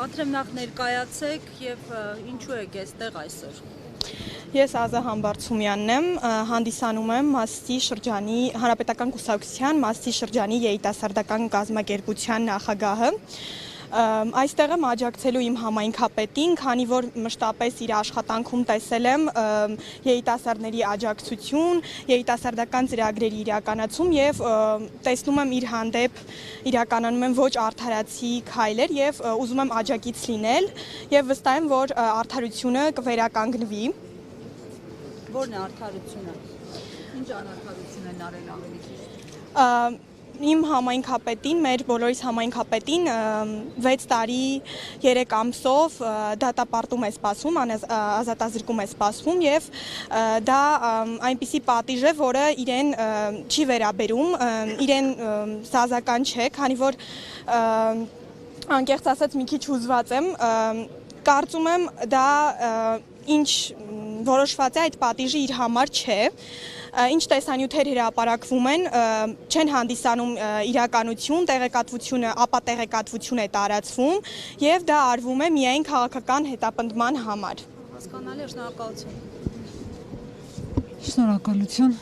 Խնդրեմ նախ ներկայացեք եւ ինչու եք այստեղ այսօր։ Ես Ազա Համբարձումյանն եմ, հանդիսանում եմ Մասիսի շրջանի Հանրապետական կուսակցության Մասիսի շրջանի երիտասարդական կազմակերպության նախագահը։ Այստեղ եմ աջակցելու իմ համայնքապետին, քանի որ մշտապես իր աշխատանքում տեսել եմ երիտասարդների աջակցություն, երիտասարդական ծրագրերի իրականացում եւ տեսնում եմ իր հանդեպ իրականանում եմ ոչ արդարացի քայլեր եւ ուզում եմ աջակից լինել եւ վստահ եմ, որ արդարությունը կվերականգնվի։ Որն է արդարությունը։ Ինչ անարդարություն են արել ավելի ճիշտ։ Իմ համայնքապետին, մեր բոլորիս համայնքապետին 6 տարի 3 ամսով դատապարտում է սպասվում, ազատազրկում է սպասվում եւ դա այնպիսի պատիժ է, որը իրեն չի վերաբերում, իրեն սազական չէ, քանի որ անկեղծ ասած մի քիչ հուզված եմ, կարծում եմ դա ինչ որոշված է այդ պատիժը իր համար չէ, ինչ տեսանյութեր հրապարակվում են, չեն հանդիսանում իրականություն, տեղեկատվությունը, ապա տեղեկատվություն է տարածվում եւ դա արվում է միայն քաղաքական հետապնդման համար։ Հասկանալի է, շնորհակալություն։ Շնորհակալություն։